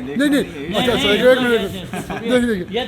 नहीं अच्छा एक मिनट देखिए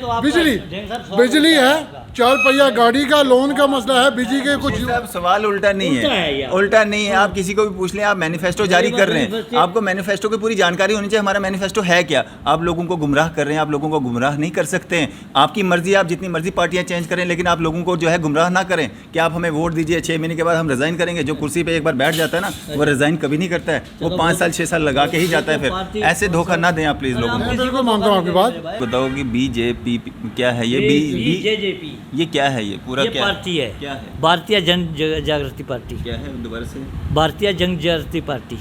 बिजली है 4 पहिया गाड़ी का लोन का मसला है बिजली के कुछ साहब सवाल उल्टा नहीं है, उल्टा नहीं है। आप किसी को भी पूछ लें, आप मैनिफेस्टो जारी कर रहे हैं, आपको मैनिफेस्टो की पूरी जानकारी होनी चाहिए। हमारा मैनिफेस्टो है क्या? आप लोगों को गुमराह कर रहे हैं, आप लोगों को गुमराह नहीं कर सकते हैं। आपकी मर्जी, आप जितनी मर्जी पार्टियां चेंज करें, लेकिन आप लोगों को जो है गुमराह ना करें कि आप हमें वोट दीजिए, 6 महीने के बाद हम रिजाइन करेंगे। जो कुर्सी पे एक बार बैठ जाता है ना, वो रिजाइन कभी नहीं करता है, वो 5 साल 6 साल लगा के ही जाता है। फिर ऐसे धोखा ना दें आप प्लीज लोगों को। मानता हूँ आपकी बात। बताओ कि बीजेपी क्या है ये? बीजेपी ये क्या है? ये पूरा क्या पार्टी है? क्या है? भारतीय जन जागृति पार्टी। क्या है दोबारा से? भारतीय जन जागृति पार्टी।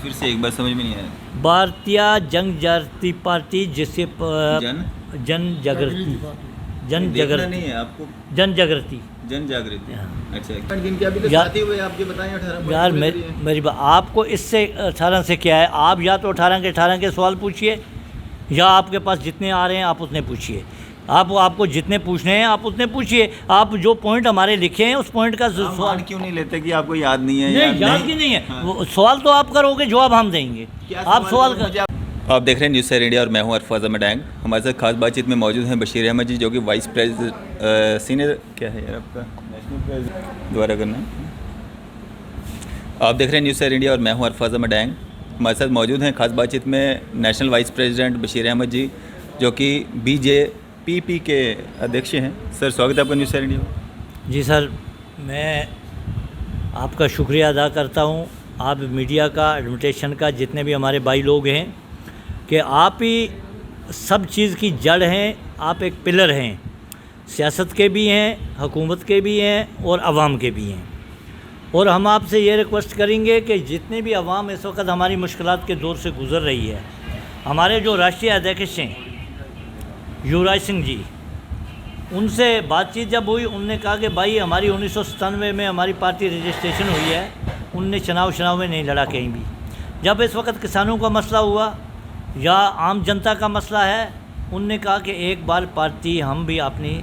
फिर से एक बार समझ में नहीं आया। भारतीय जन जागृति पार्टी जिससे जन जागृति नहीं है आपको। जन जागृति अच्छा दिन के अभी तो शादी हुए, आप ये बताएं 18 यार मेरी बात आपको इससे 18 से क्या है? आप या तो 18 के सवाल पूछिए, या आपके पास जितने आ रहे हैं आप उतने पूछिए। आपको जितने पूछने हैं आप उतने पूछिए। आप जो पॉइंट हमारे लिखे हैं उस पॉइंट का सवाल क्यों नहीं लेते कि आपको याद नहीं है? याद की नहीं है। हाँ। सवाल तो आप करोगे, जवाब हम देंगे। आप सवाल कर। आप देख रहे हैं न्यूज़ सर इंडिया और मैं हूं अरफाज अहमद डैंग। हमारे साथ खास बातचीत में मौजूद हैं बशीर अहमद जी, जो कि वाइस प्रेसिडेंट सीनियर क्या है यार आपका नेशनल प्रेसिडेंट द्वारा करना है। आप देख रहे हैं न्यूज़ सर इंडिया और मैं हूं अरफाज अहमद डैंग। हमारे साथ मौजूद हैं खास बातचीत में national vice president Bashir Ahmad ji, जो कि बीजेपी के अध्यक्ष हैं। सर स्वागत है आपका न्यूज़ सर इंडिया। जी सर, मैं आपका शुक्रिया अदा करता हूँ, आप मीडिया का, एडमिटेशन का, जितने भी हमारे भाई लोग हैं, कि आप ही सब चीज़ की जड़ हैं। आप एक पिलर हैं, सियासत के भी हैं, हुकूमत के भी हैं और आवाम के भी हैं। और हम आपसे ये रिक्वेस्ट करेंगे कि जितने भी आवाम इस वक्त हमारी मुश्किलात के दौर से गुज़र रही है, हमारे जो राष्ट्रीय अध्यक्ष हैं युवराज सिंह जी, उनसे बातचीत जब हुई, उनने कहा कि भाई हमारी 1997 में हमारी पार्टी रजिस्ट्रेशन हुई है, उनने चुनाव में नहीं लड़ा कहीं भी। जब इस वक्त किसानों का मसला हुआ या आम जनता का मसला है, उनने कहा कि एक बार पार्टी हम भी अपनी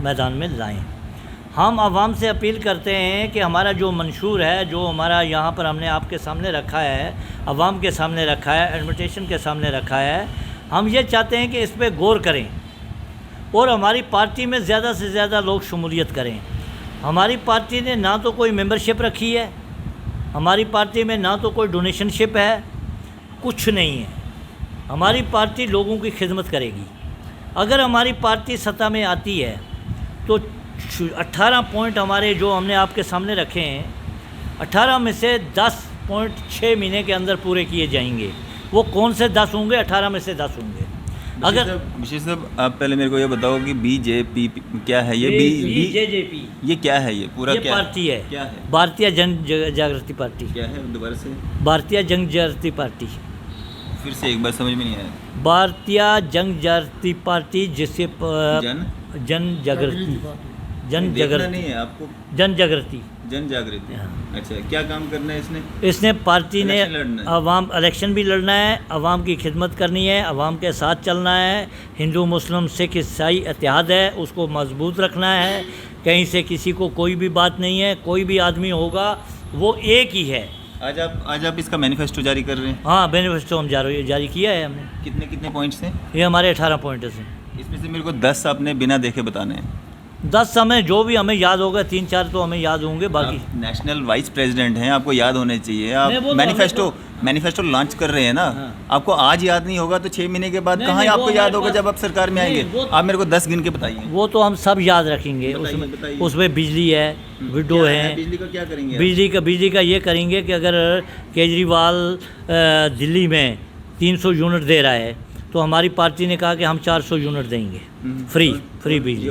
मैदान में लाएं। हम आवाम से अपील करते हैं कि हमारा जो मंशूर है, जो हमारा यहाँ पर हमने आपके सामने रखा है, आवाम के सामने रखा है, एडमिटेशन के सामने रखा है, हम ये चाहते हैं कि इस पर गौर करें और हमारी पार्टी में ज़्यादा से ज़्यादा लोग शमूलियत करें। हमारी पार्टी ने ना तो कोई मेंबरशिप रखी है, हमारी पार्टी में ना तो कोई डोनेशनशिप है, कुछ नहीं है। हमारी पार्टी लोगों की खिदमत करेगी। अगर हमारी पार्टी सत्ता में आती है तो 18 पॉइंट हमारे जो हमने आपके सामने रखे हैं, 18 में से 10 पॉइंट 6 महीने के अंदर पूरे किए जाएंगे। वो कौन से 10 होंगे? 18 में से 10 होंगे। अगर विशेष साहब आप पहले मेरे को ये बताओ कि बीजेपी क्या है? ये बीजेपी ये क्या है? ये पूरा ये क्या पार्टी है? क्या है? भारतीय जन जागृति पार्टी। क्या है दोबारा से? भारतीय जन जागृति पार्टी। फिर से एक बार समझ में नहीं आया। भारतीय जन जागृति पार्टी जिससे जन जागृति नहीं है आपको। जन जागृति। अच्छा, क्या काम करना है इसने पार्टी ने अवाम इलेक्शन भी लड़ना है, अवाम की खिदमत करनी है, अवाम के साथ चलना है। हिंदू मुस्लिम सिख ईसाई इत्तेहाद है, उसको मजबूत रखना है। कहीं से किसी को कोई भी बात नहीं है, कोई भी आदमी होगा वो एक ही है। आज आप इसका मैनिफेस्टो जारी कर रहे हैं? हाँ, मैनिफेस्टो हम जारी किया है हमने। कितने पॉइंट्स हैं? ये हमारे 18 पॉइंट्स हैं। इसमें से मेरे को 10 आपने बिना देखे बताने हैं। 10 समय जो भी हमें याद होगा, 3-4 तो हमें याद होंगे, बाकी नेशनल वाइस प्रेसिडेंट हैं, आपको याद होने चाहिए। आप मैनिफेस्टो लॉन्च कर रहे हैं ना। हाँ। आपको आज याद नहीं होगा तो 6 महीने के बाद कहाँ आपको याद होगा जब आप सरकार में आएंगे? आप मेरे को 10 गिन के बताइए। वो तो हम सब याद रखेंगे। उसमें बिजली है, विडो है। बिजली का क्या करेंगे? बिजली का ये करेंगे कि अगर केजरीवाल दिल्ली में 300 यूनिट दे रहा है तो हमारी पार्टी ने कहा कि हम 400 यूनिट देंगे फ्री बिजली।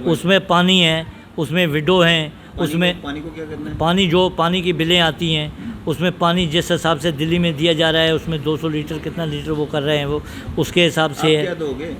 उसमें पानी है, उसमें विडो हैं, उसमें पानी को क्या करना है? पानी की बिलें आती हैं, उसमें पानी जिस हिसाब से दिल्ली में दिया जा रहा है, उसमें 200 लीटर कितना लीटर वो कर रहे हैं, वो उसके हिसाब से क्या दोगे?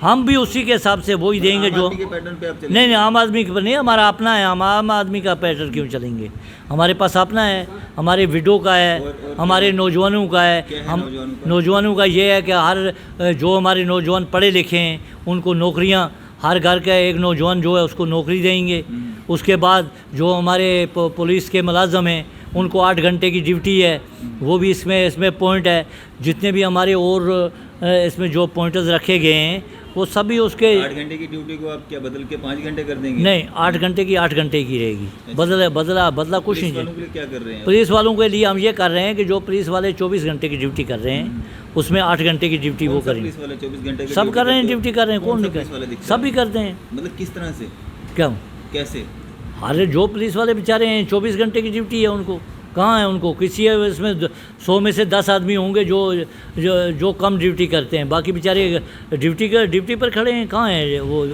हम भी उसी के हिसाब से वही देंगे जो नहीं, आम आदमी के नहीं, हमारा अपना है। हम आम आदमी का पैटर्न क्यों चलेंगे? हमारे पास अपना है, हमारे विडो का है, हमारे नौजवानों का है। हम नौजवानों का ये है कि हर जो हमारे नौजवान पढ़े लिखे हैं उनको नौकरियां, हर घर का एक नौजवान जो है उसको नौकरी देंगे। उसके बाद जो हमारे पुलिस के मुलाजम हैं उनको 8 घंटे की ड्यूटी है, वो भी इसमें पॉइंट है। जितने भी हमारे और इसमें जो पॉइंटर्स रखे गए हैं वो सभी उसके 8 घंटे की ड्यूटी को आप क्या बदल के 5 घंटे कर देंगे? नहीं, 8 घंटे की 8 घंटे की रहेगी। बदला कुछ नहीं। पुलिस वालों के लिए क्या कर रहे हैं? पुलिस वालों के लिए हम ये कर रहे हैं कि जो पुलिस वाले 24 घंटे की ड्यूटी कर रहे हैं उसमें 8 घंटे की ड्यूटी वो करेंगे। पुलिस वाले 24 घंटे की सब कर रहे हैं, ड्यूटी कर रहे हैं, कौन नहीं पुलिस वाले कर, दिखते सभी करते हैं। मतलब किस तरह से, क्यों? कैसे? अरे जो पुलिस वाले बेचारे हैं 24 घंटे की ड्यूटी है उनको, कहाँ है उनको? किसी है इसमें 100 में से 10 आदमी होंगे जो कम ड्यूटी करते हैं, बाकी बेचारे ड्यूटी पर खड़े हैं। कहाँ है वो,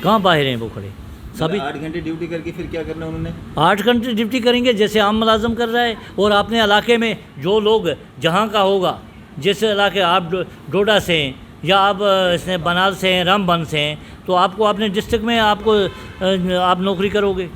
कहाँ बाहर हैं वो खड़े सभी? 8 घंटे ड्यूटी करके फिर क्या करना उन्होंने? 8 घंटे ड्यूटी करेंगे जैसे आम मुलाजम कर रहा है। और अपने इलाके में जो लोग जहाँ का होगा, जिस इलाके आप डोडा से हैं या आप इसमें बनाल से हैं, रामबन से हैं, तो आपको अपने डिस्ट्रिक्ट में आप नौकरी करोगे।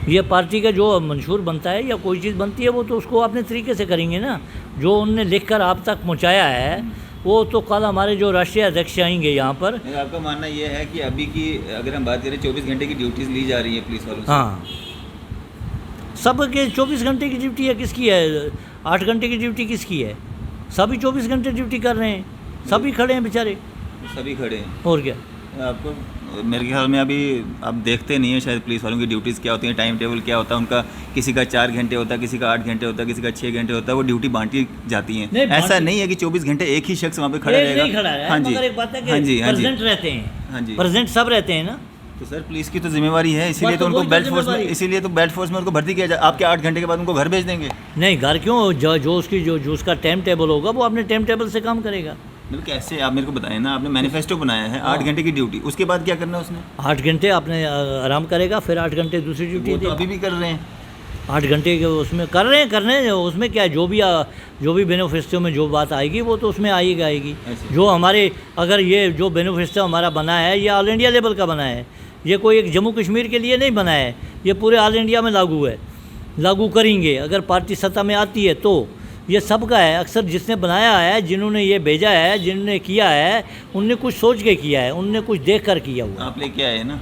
ये पार्टी का जो मंशूर बनता है या कोई चीज़ बनती है वो तो उसको अपने तरीके से करेंगे ना। जो उनने लिखकर आप तक पहुंचाया है वो तो कल हमारे जो राष्ट्रीय अध्यक्ष आएंगे यहाँ पर। आपका मानना ये है कि अभी की अगर हम बात करें 24 घंटे की ड्यूटीज ली जा रही है पुलिस वालों से? हाँ, सब के 24 घंटे की ड्यूटी है। किसकी है? 8 घंटे की ड्यूटी किसकी है? सभी 24 घंटे ड्यूटी कर रहे हैं, सभी खड़े हैं बेचारे, सभी खड़े हैं। और क्या? आपको मेरे ख्याल में अभी आप देखते नहीं है शायद पुलिस वालों की ड्यूटीज़ क्या होती हैं, टाइम टेबल क्या होता है उनका। किसी का 4 घंटे होता है, किसी का 8 घंटे होता है, किसी का 6 घंटे होता है। वो ड्यूटी बांटी जाती हैं। ऐसा नहीं है कि 24 घंटे एक ही शख्स वहाँ पे खड़ा रहेगा। नहीं खड़ा है, हाँ जी, मगर एक बात है कि हाँ जी, हाँ जी, प्रेजेंट रहते हैं। हाँ जी, प्रेजेंट सब रहते हैं ना। तो सर पुलिस की तो जिम्मेवारी है, इसीलिए तो उनको बेल्ट फोर्स में, इसीलिए तो बेल्ट फोर्स में उनको भर्ती किया जाए। आपके 8 घंटे के बाद उनको घर भेज देंगे? नहीं, घर क्यों? जो उसका टाइम टेबल होगा वो अपने टाइम टेबल से काम करेगा। मतलब कैसे, आप मेरे को बताएं ना। आपने मैनिफेस्टो बनाया है 8 घंटे की ड्यूटी, उसके बाद क्या करना है उसने? 8 घंटे अपने आराम करेगा, फिर 8 घंटे दूसरी ड्यूटी वो तो अभी भी कर रहे हैं। 8 घंटे के उसमें कर रहे हैं, करने उसमें क्या है? जो भी बेनिफिशियो में जो बात आएगी वो तो उसमें आएगी। जो हमारे, अगर ये जो बेनिफिशियो हमारा बना है ये ऑल इंडिया लेवल का बना है, ये कोई एक जम्मू कश्मीर के लिए नहीं बना है, ये पूरे ऑल इंडिया में लागू है। लागू करेंगे अगर पार्टी सत्ता में आती है तो। ये सबका है। अक्सर जिसने बनाया है, जिन्होंने ये भेजा है, जिन्होंने किया है, उनने कुछ सोच के किया है, उनने कुछ देख कर किया हुआ। आप लेके आए ना?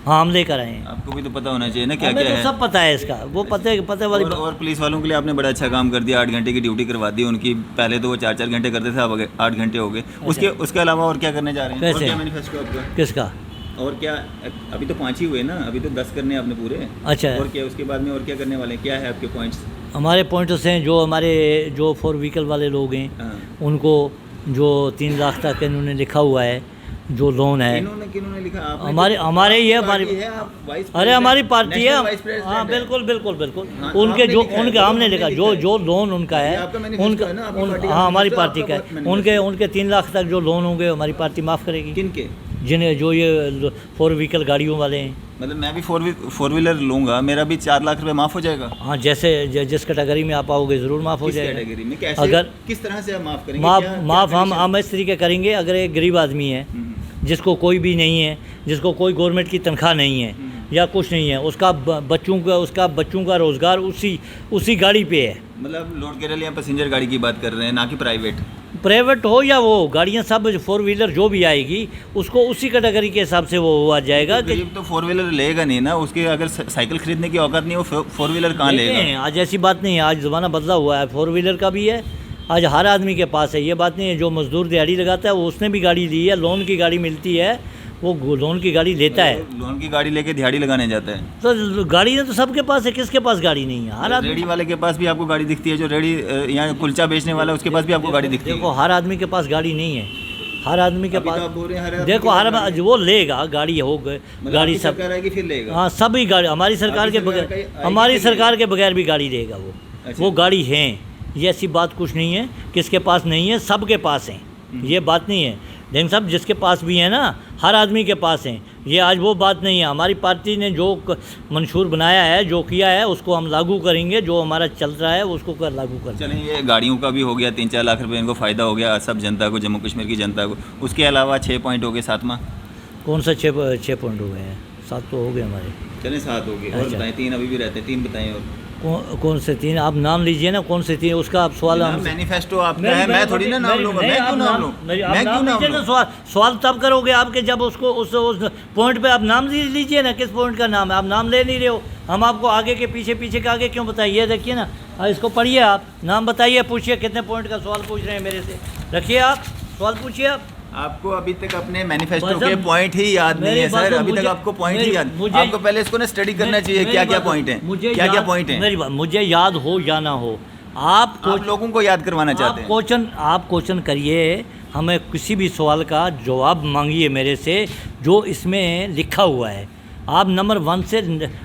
हाँ, हम लेकर आए हैं। आपको भी तो पता होना चाहिए ना क्या हमें क्या तो है। सब पता है इसका, वो पता वाली और पुलिस वालों के लिए आपने बड़ा अच्छा काम कर दिया। 8 घंटे की ड्यूटी करवा दी उनकी। पहले तो वो 4-4 घंटे करते थे, अब 8 घंटे हो गए। उसके अलावा और क्या करने जा रहे हैं? और क्या मैनिफेस्टो आपका? किसका? और क्या अभी तो 5 ही हुए ना, अभी तो 10 करने आपने पूरे। अच्छा, और क्या उसके बाद में और क्या करने वाले हैं? क्या है आपके पॉइंट्स? हमारे पॉइंट्स हैं जो हमारे 4 व्हीकल वाले लोग हैं उनको जो 3 लाख तक इन्होंने लिखा हुआ है जो लोन है। किन्होंने लिखा? हमारे ये हमारी, अरे हमारी पार्टी है। हाँ, बिल्कुल। उनके हमने लिखा जो लोन उनका है उनका। हाँ, हमारी पार्टी का है। उनके 3 लाख तक जो लोन होंगे हमारी पार्टी माफ़ करेगी। किनके? जिन्हें जो ये 4 व्हीकल गाड़ियों वाले हैं। मतलब मैं भी 4 व्हीलर लूँगा, मेरा भी 4 लाख रुपए माफ़ हो जाएगा? हाँ, जैसे जिस कैटेगरी में आप आओगे ज़रूर माफ़ हो जाएगा। कैटेगरी में कैसे? अगर किस तरह से आप माफ़ करेंगे? माफ़ हम इस तरीके करेंगे। अगर एक गरीब आदमी है जिसको कोई भी नहीं है, जिसको कोई गवर्नमेंट की तनख्वाह नहीं है या कुछ नहीं है, उसका बच्चों का रोज़गार उसी गाड़ी पे है। मतलब लोड कैरियर या पैसेंजर गाड़ी की बात कर रहे हैं, ना कि प्राइवेट हो या वो गाड़ियाँ सब 4 व्हीलर जो भी आएगी उसको उसी कैटेगरी के हिसाब से वो आ जाएगा। तो गरीब तो 4 व्हीलर लेगा नहीं ना, उसके अगर साइकिल खरीदने की औकात नहीं, वो 4 व्हीलर कहाँ लेगा? आज ऐसी बात नहीं है, आज ज़माना बदला हुआ है। 4 व्हीलर का भी है, आज हर आदमी के पास है। ये बात नहीं है जो मजदूर दिहाड़ी लगाता है वो उसने भी गाड़ी ली है, लोन की गाड़ी मिलती है, वो लोन की गाड़ी लेता है। लोन की गाड़ी लेके दिहाड़ी लगाने जाता है। तो गाड़ी तो सबके पास है, किसके पास गाड़ी नहीं है? हर रेडी वाले के पास भी आपको गाड़ी दिखती है, जो रेडी यहाँ कुलचा बेचने वाला है उसके पास भी आपको गाड़ी दिखती है। देखो, हर आदमी के पास गाड़ी नहीं है, हर आदमी के पास। देखो, हर वो लेगा गाड़ी, हो गए गाड़ी सब फिर लेगा। हाँ, सभी गाड़ी हमारी सरकार के बगैर भी गाड़ी लेगा वो गाड़ी है। ये ऐसी बात कुछ नहीं है किसके पास नहीं है, सबके पास है। ये बात नहीं है लेकिन सब जिसके पास भी है ना, हर आदमी के पास हैं। ये आज वो बात नहीं है। हमारी पार्टी ने जो मंशूर बनाया है, जो किया है, उसको हम लागू करेंगे। जो हमारा चल रहा है उसको लागू कर। चलें, ये गाड़ियों का भी हो गया, 3-4 लाख रुपए इनको फ़ायदा हो गया सब जनता को, जम्मू कश्मीर की जनता को। उसके अलावा 6 पॉइंट हो गए। 7वां कौन सा 6 पॉइंट हो गए हैं? 7 तो हो गए हमारे। चलें, 7 हो गए। और बताएं, 3 अभी भी रहते हैं, 3 बताएं। और कौन से 3? आप नाम लीजिए ना, कौन से 3? उसका आप सवाल। मैनिफेस्टो आपका है, मैं थोड़ी ना नाम लूँगा। मैं क्यों नाम लूँ? सवाल तब करोगे आपके जब उसको उस पॉइंट पे आप नाम लीजिए ना। किस पॉइंट का नाम है? आप नाम ले नहीं रहे हो। हम आपको आगे के पीछे के आगे क्यों बताइए? देखिए ना, इसको पढ़िए, आप नाम बताइए, पूछिए कितने पॉइंट का सवाल पूछ रहे हैं मेरे से। रखिए आप सवाल पूछिए आप। आपको अभी तक अपने मैनिफेस्टो बस के अब पॉइंट ही याद नहीं मेरी है बात सर, तो अभी तक मुझे- आपको पॉइंट ही मेरी- याद, मुझे- आपको पहले इसको ना स्टडी करना चाहिए क्या क्या पॉइंट हैं, क्या क्या पॉइंट हैं। मेरी बात मुझे याद हो या ना हो, आप आप लोगों को याद करवाना चाहते हैं। आप क्वेश्चन करिए, हमें किसी भी सवाल का जवाब मांगिए मेरे से जो इसमें लिखा हुआ है। आप नंबर 1 से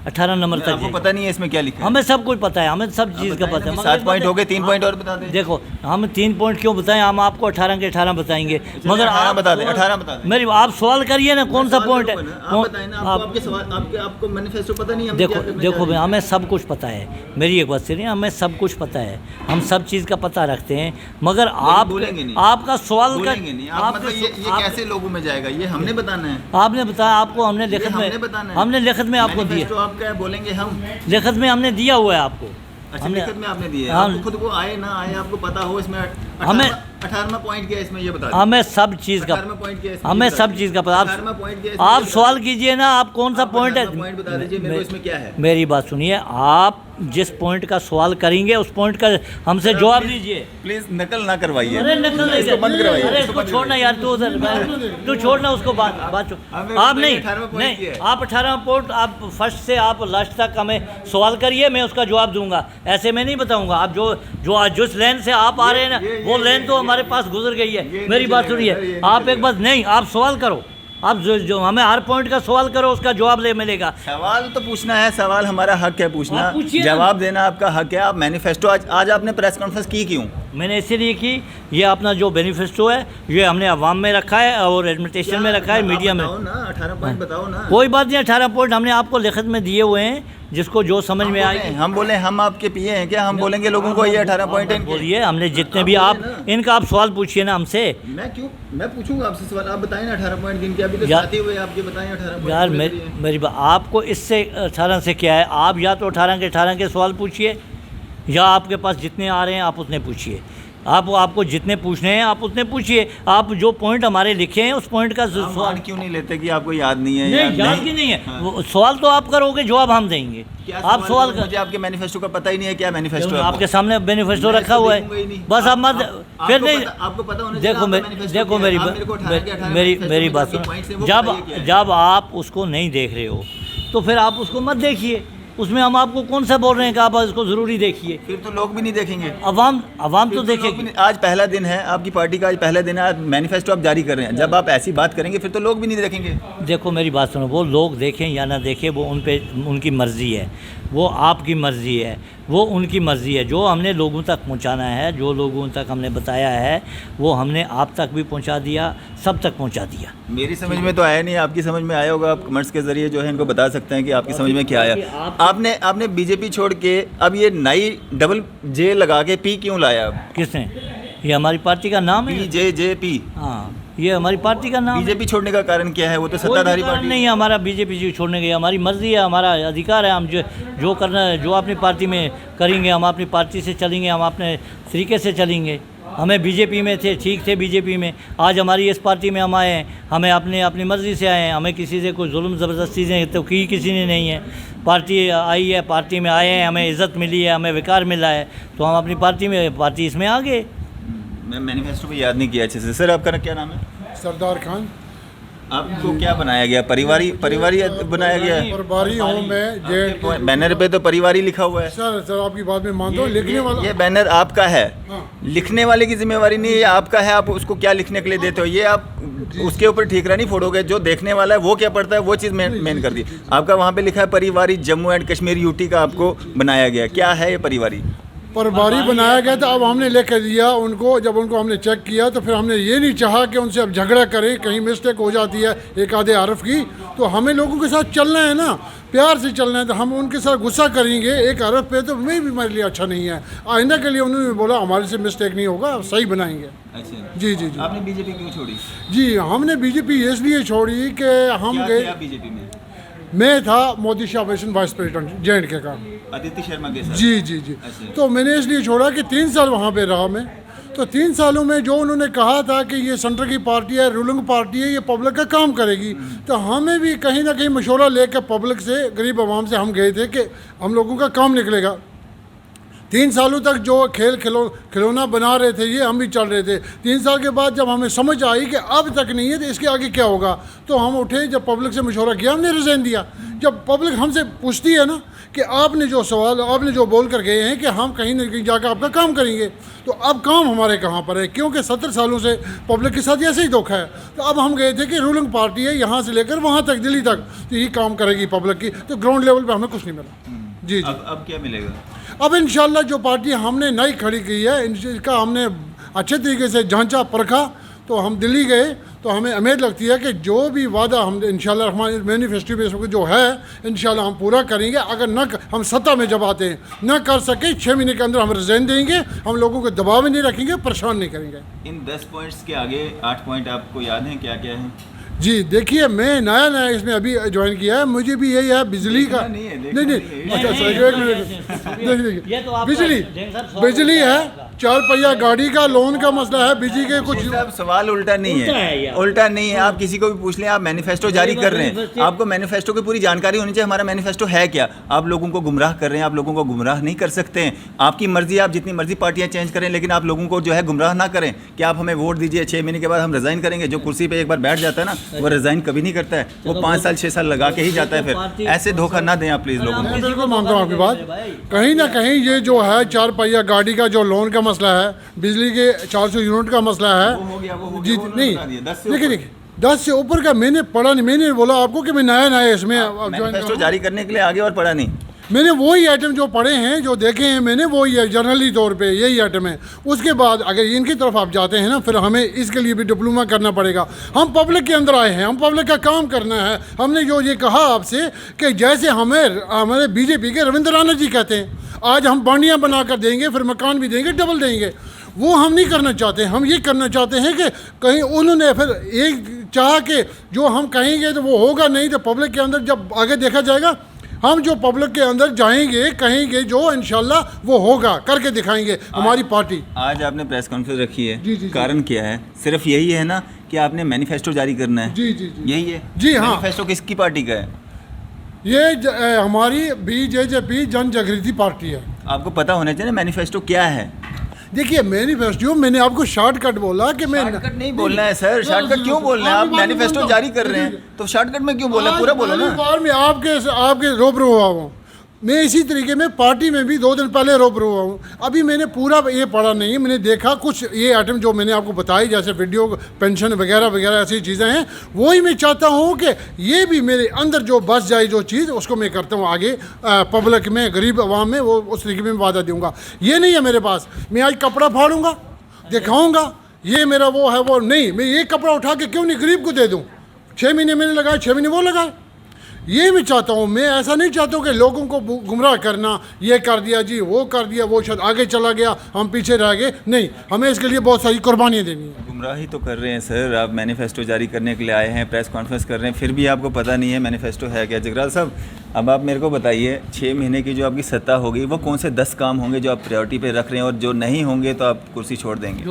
18 नंबर तक आपको जाइए। पता नहीं है इसमें क्या लिखा है? हमें सब कुछ पता है, हमें सब चीज़ का पता है। 7 पॉइंट हो गए, 3 पॉइंट और बता दें। देखो हम 3 पॉइंट क्यों बताएं, हम आपको 18 के 18 बताएंगे, मगर 18 आप बता दें, 18 बता दें। मेरी आप सवाल करिए ना, कौन सा पॉइंट है। आप बताएं ना, आपके सवाल, आपको मैनिफेस्टो पता नहीं है हम देखो क्या करने देखो जा रहे हैं? हमें सब कुछ पता है, मेरी एक बात सुनिए, हमें सब कुछ पता है, हम सब चीज़ का पता रखते हैं, मगर आप बोलेंगे नहीं, आपका सवाल का बोलेंगे नहीं आप, मतलब ये कैसे लोगों में जाएगा, ये हमने बताना है। आपने बताया, आपको हमने लिखित हमने में बताना है। हमने लिखित में आपको दिया, मैनिफेस्टो आपका है, बोलेंगे हम। लिखित में हमने दिया हुआ है आपको। अच्छा, हमने लिखित में आपने दिए, हाँ। आपको खुद को आए ना आए आपको पता हो, इसमें हमें 18वां पॉइंट क्या है इसमें, ये बता दीजिए। हमें सब चीज़ का 18वां पॉइंट क्या है इसमें, हमें ये बता सब चीज़ का पता। 18वां पॉइंट क्या है इसमें, आप ये बता सवाल दीजिए। कीजिए ना, आप कौन सा आप पॉइंट है। 18वां पॉइंट बता दीजिए मेरे को, इसमें क्या है। मेरी बात सुनिए, आप जिस पॉइंट का सवाल करेंगे उस पॉइंट का हमसे जवाब दीजिए। प्लीज नकल ना करवाइए। अरे नकल नहीं इसको बंद करवाइए, अरे इसको इसको बंद छोड़ना यार, तू उधर तू छोड़ना उसको, बात हमें आप पहले नहीं 18वां पॉइंट नहीं किया है। आप 18 पॉइंट, आप फर्स्ट से आप लास्ट तक हमें सवाल करिए, मैं उसका जवाब दूंगा, ऐसे मैं नहीं बताऊंगा। आप जिस लेन से आप आ रहे हैं ना, वो लेन तो हमारे पास गुजर गई है। मेरी बात सुनिए, आप एक बात नहीं, आप सवाल करो, आप जो हमें हर पॉइंट का सवाल करो, उसका जवाब मिलेगा। सवाल तो पूछना है, सवाल हमारा हक है पूछना, आप पूछिए ना। जवाब देना आपका हक है। आप मैनिफेस्टो आज आपने प्रेस कॉन्फ्रेंस की क्यों? मैंने इसीलिए कि ये अपना जो बेनिफिस्टो है ये हमने अवाम में रखा है और एडमिनिस्ट्रेशन में रखा है, मीडिया में। बताओ ना, 18 पॉइंट बताओ ना। कोई बात नहीं, 18 पॉइंट हमने आपको लिखित में दिए हुए हैं, जिसको जो समझ में आएगी। हम बोले हम आपके पीए हैं क्या? हम बोलेंगे लोगों को ये 18 पॉइंट है। बोलिए, हमने जितने भी आप इनका आप सवाल पूछिए ना हमसे। मैं पूछूंगा आपसे सवाल, आप बताएं ना 18 पॉइंट जिनके अभी तो यार- साथी हुए आपके, बताएं 18 पॉइंट। यार मेरी बात, आपको इससे 18 से क्या है, आप या तो 18 के सवाल पूछिए, या आपके पास जितने आ रहे हैं आप उतने पूछिए। आपको जितने पूछने हैं आप उतने पूछिए। आप जो पॉइंट हमारे लिखे हैं उस पॉइंट का सवाल क्यों नहीं लेते कि आपको याद नहीं है? नहीं, याद की नहीं है। वो सवाल तो आप करोगे, जवाब हम देंगे। आप सवाल मुझे आपके मैनिफेस्टो का पता ही नहीं है, क्या मैनिफेस्टो है आपके सामने बेनिफिस्टो रखा हुआ है, बस आप मत फिर नहीं। आपको पता होना देखो मेरी बात सुनो, जब आप उसको नहीं देख रहे हो तो फिर आप उसको मत देखिए। उसमें हम आपको कौन सा बोल रहे हैं कि आप इसको ज़रूरी देखिए। फिर तो लोग भी नहीं देखेंगे, अवाम तो देखेगी। आज पहला दिन है आपकी पार्टी का, आज पहला दिन है, आज मैनिफेस्टो आप जारी कर रहे हैं। जब आप ऐसी बात करेंगे फिर तो लोग भी नहीं देखेंगे। देखो मेरी बात सुनो, वो लोग देखें या ना देखें वो उनकी मर्ज़ी है, वो आपकी मर्ज़ी है, वो उनकी मर्ज़ी है। जो हमने लोगों तक पहुंचाना है, जो लोगों तक हमने बताया है, वो हमने आप तक भी पहुंचा दिया, सब तक पहुंचा दिया। मेरी समझ में तो आया नहीं, आपकी समझ में आया होगा। आप कमेंट्स के ज़रिए जो है इनको बता सकते हैं कि आपकी समझ में क्या आया। आपने बीजेपी छोड़ के अब ये नई डबल जे लगा के पी क्यों लाया? अब किसने? ये हमारी पार्टी का नाम है। BJP। हाँ, ये हमारी पार्टी का नाम है। बीजेपी छोड़ने का कारण क्या है? वो तो कोई सत्ताधारी कारण पार्टी नहीं है हमारा बीजेपी छोड़ने की, हमारी मर्जी है, हमारा अधिकार है। हम जो करना है, जो अपनी पार्टी में करेंगे, हम अपनी पार्टी से चलेंगे, हम अपने तरीके से चलेंगे। हमें बीजेपी में थे, ठीक थे बीजेपी में, आज हमारी इस पार्टी में हम आए हैं, हमें अपनी मर्ज़ी से आए हैं। हमें किसी से कोई जुल्म ज़बरदस्ती से तो की किसी ने नहीं है। पार्टी आई है, पार्टी में आए हैं, हमें इज़्ज़त मिली है, हमें विकार मिला है, तो हम अपनी पार्टी इसमें आ गए। मैं मैनिफेस्टो को याद नहीं किया अच्छे से। सर आपका क्या नाम है? सरदार खान। आपको क्या बनाया गया? परिवारी बनाया गया है? प्रभारी हूँ मैं जेएनके। बैनर पे तो परिवारी लिखा हुआ है। सर आपकी बात में मान दो, लिखने वाला ये बैनर आपका है, हाँ। लिखने वाले की जिम्मेवारी नहीं है, ये आपका है। आप उसको क्या लिखने के लिए देते हो, ये आप उसके ऊपर ठीकरा नहीं फोड़ोगे। जो देखने वाला है वो क्या पढ़ता है, वो चीज़ मेन कर दी। आपका वहाँ पे लिखा है परिवारी जम्मू एंड कश्मीर यूटी का आपको बनाया गया। क्या है ये परिवारी? प्रभारी बनाया गया था। अब हमने लेकर दिया उनको, जब उनको हमने चेक किया तो फिर हमने ये नहीं चाहा कि उनसे अब झगड़ा करें, कहीं मिस्टेक हो जाती है एक आधे हरफ की, तो हमें लोगों के साथ चलना है ना, प्यार से चलना है। तो हम उनके साथ गुस्सा करेंगे एक हरफ पे तो भी मेरे लिए अच्छा नहीं है। आइंदा के लिए उन्होंने बोला हमारे से मिस्टेक नहीं होगा, सही बनाएंगे। अच्छा जी जी जी। आपने बीजेपी क्यों छोड़ी? जी हमने बीजेपी इसलिए छोड़ी कि हम गए, बीजेपी में मैं था Modi Shah operation vice president JNK का, आदित्य शर्मा के साथ। जी जी जी। अच्छा। तो मैंने इसलिए छोड़ा कि 3 साल वहाँ पे रहा मैं, तो 3 सालों में जो उन्होंने कहा था कि ये सेंटर की पार्टी है, रूलिंग पार्टी है, ये पब्लिक का काम करेगी, तो हमें भी कहीं ना कहीं मशवरा लेकर पब्लिक से, गरीब आवाम से हम गए थे कि हम लोगों का काम निकलेगा। 3 सालों तक जो खिलौना बना रहे थे ये हम भी चल रहे थे। 3 साल के बाद जब हमें समझ आई कि अब तक नहीं है तो इसके आगे क्या होगा, तो हम उठे, जब पब्लिक से मशवरा किया हमने रिज़ाइन दिया। जब पब्लिक हमसे पूछती है ना कि आपने जो सवाल आपने जो बोल कर गए हैं कि हम कहीं ना कहीं जाकर आपका काम करेंगे, तो अब काम हमारे कहाँ पर है, क्योंकि 70 सालों से पब्लिक के साथ ऐसे ही धोखा है। तो अब हम गए थे कि रूलिंग पार्टी है, यहाँ से लेकर वहाँ तक दिल्ली तक तो यही काम करेगी पब्लिक की, तो ग्राउंड लेवल पर हमें कुछ नहीं मिला। जी जी। अब क्या मिलेगा? अब इंशाल्लाह जो पार्टी हमने नई खड़ी की है इसका हमने अच्छे तरीके से जांचा परखा, तो हम दिल्ली गए तो हमें उम्मीद लगती है कि जो भी वादा हम इंशाल्लाह हमारे मैनिफेस्टो में जो है इंशाल्लाह हम पूरा करेंगे। अगर हम सत्ता में जब आते हैं न कर सके 6 महीने के अंदर हम रिजाइन देंगे, हम लोगों को दबाव में नहीं रखेंगे, परेशान नहीं करेंगे। इन 10 पॉइंट्स के आगे 8 पॉइंट आपको याद हैं क्या क्या है? जी देखिए, मैं नया इसमें अभी ज्वाइन किया है, मुझे भी यही है बिजली का नहीं अच्छा एक मिनट बिजली है, 4 पहिया गाड़ी का लोन का मसला है, बिजली के कुछ सब सवाल उल्टा नहीं है, उल्टा नहीं है। आप किसी को भी पूछ लें, आप मैनिफेस्टो जारी कर रहे हैं, आपको मैनिफेस्टो की पूरी जानकारी होनी चाहिए। हमारा मैनिफेस्टो है क्या? आप लोगों को गुमराह कर रहे हैं, आप लोगों को गुमराह नहीं कर सकते हैं। आपकी मर्जी, आप जितनी मर्जी पार्टियां चेंज करें, लेकिन आप लोगों को जो है गुमराह ना करें कि आप हमें वोट दीजिए, 6 महीने के बाद हम रिजाइन करेंगे। जो कुर्सी पे एक बार बैठ जाता है ना, वो रिजाइन कभी नहीं करता है, वो 5 साल 6 साल लगा के ही जाता है। फिर ऐसे धोखा ना दें आप प्लीज लोगों को। मैं बिल्कुल मानता हूँ आपकी बात। कहीं ना कहीं ये जो है 4 पहिया गाड़ी का जो लोन का मसला है, बिजली के 400 यूनिट का मसला है, जी नहीं देखिए 10 से ऊपर का मैंने पढ़ा नहीं। मैंने बोला आपको कि मैं नया इसमें मैनिफेस्टो जारी करने के लिए आगे और पढ़ा नहीं। मैंने वही आइटम जो पढ़े हैं, जो देखे हैं मैंने, वही है जनरली तौर पे यही आइटम है। उसके बाद अगर इनकी तरफ आप जाते हैं ना, फिर हमें इसके लिए भी डिप्लोमा करना पड़ेगा। हम पब्लिक के अंदर आए हैं, हम पब्लिक का काम करना है। हमने जो ये कहा आपसे कि जैसे हमारे बीजेपी के रविंद्र राणा जी कहते हैं, आज हम बांडियाँ बना कर देंगे, फिर मकान भी देंगे, डबल देंगे। वो हम नहीं करना चाहते। हम ये करना चाहते हैं कि कहीं उन्होंने फिर एक चाह के जो हम कहेंगे तो वो होगा नहीं, तो पब्लिक के अंदर जब आगे देखा जाएगा, हम जो पब्लिक के अंदर जाएंगे कहेंगे जो इंशाल्लाह वो होगा, करके दिखाएंगे हमारी पार्टी। आज आपने प्रेस कॉन्फ्रेंस रखी है, जी। कारण क्या है? सिर्फ यही है ना कि आपने मैनिफेस्टो जारी करना है? जी यही है जी। हाँ, मैनिफेस्टो किसकी पार्टी का है? ये हमारी बीजेपी जन जागृति पार्टी है। आपको पता होना चाहिए ना मैनिफेस्टो क्या है। देखिए मैनिफेस्टो, मैंने आपको शॉर्टकट बोला कि मैं शॉर्टकट नहीं बोलना है सर, शॉर्टकट क्यों बोलना है? आप मैनिफेस्टो जारी कर रहे हैं तो शॉर्टकट में क्यों बोलना है? पूरा बोलो ना। बार में आपके रूबरू हुआ हूँ मैं, इसी तरीके में पार्टी में भी 2 दिन पहले रूबरू हुआ हूँ। अभी मैंने पूरा ये पढ़ा नहीं है, मैंने देखा कुछ ये आइटम जो मैंने आपको बताई, जैसे वीडियो पेंशन वगैरह ऐसी चीज़ें हैं, वही मैं चाहता हूँ कि ये भी मेरे अंदर जो बस जाए जो चीज़, उसको मैं करता हूँ आगे पब्लिक में, गरीब आवाम में, वो उस तरीके में वादा दूँगा। ये नहीं है मेरे पास मैं आज कपड़ा फाड़ूंगा दिखाऊँगा ये मेरा वो है, वो नहीं। मैं ये कपड़ा उठा के क्यों नहीं गरीब को दे दूँ? 6 महीने मैंने लगाए, 6 महीने वो लगाए। ये मैं चाहता हूँ। मैं ऐसा नहीं चाहता हूँ कि लोगों को गुमराह करना, ये कर दिया जी, वो कर दिया, वो शायद आगे चला गया, हम पीछे रह गए। नहीं, हमें इसके लिए बहुत सारी कुर्बानियाँ देनी है। गुमराही तो कर रहे हैं सर, आप मैनिफेस्टो जारी करने के लिए आए हैं, प्रेस कॉन्फ्रेंस कर रहे हैं, फिर भी आपको पता नहीं है मैनिफेस्टो है क्या। जगराल साहब, अब आप मेरे को बताइए, 6 महीने की जो आपकी सत्ता होगी, वो कौन से 10 काम होंगे जो आप प्रायोरिटी पे रख रहे हैं, और जो नहीं होंगे तो आप कुर्सी छोड़ देंगे?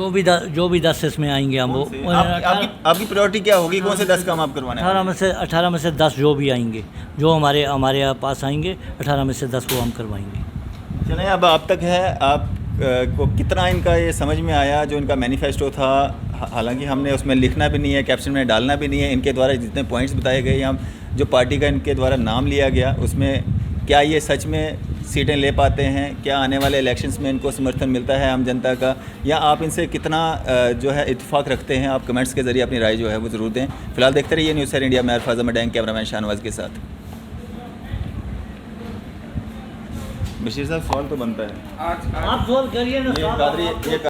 जो भी 10 इसमें आएंगे हम वो आपकी प्रायोरिटी क्या होगी? कौन से 10 काम आप करवाने? 18 में से 10 जो भी आएंगे, जो हमारे पास आएंगे, 18 में से 10 को हम करवाएंगे। चलें, अब आप तक है, आप को कितना इनका ये समझ में आया जो इनका मैनिफेस्टो था? हालांकि हमने उसमें लिखना भी नहीं है, कैप्शन में डालना भी नहीं है, इनके द्वारा जितने पॉइंट्स बताए गए या जो पार्टी का इनके द्वारा नाम लिया गया, उसमें क्या ये सच में सीटें ले पाते हैं? क्या आने वाले इलेक्शंस में इनको समर्थन मिलता है आम जनता का, या आप इनसे कितना जो है इत्तेफाक रखते हैं? आप कमेंट्स के जरिए अपनी राय जो है वो ज़रूर दें। फिलहाल देखते रहिए न्यूज़ सर इंडिया में। अरफाज अहमद डैंग, कैमरामैन शाहनवाज के साथ। बशीर साहब, सवाल तो बनता है, आप सवाल करिए ना।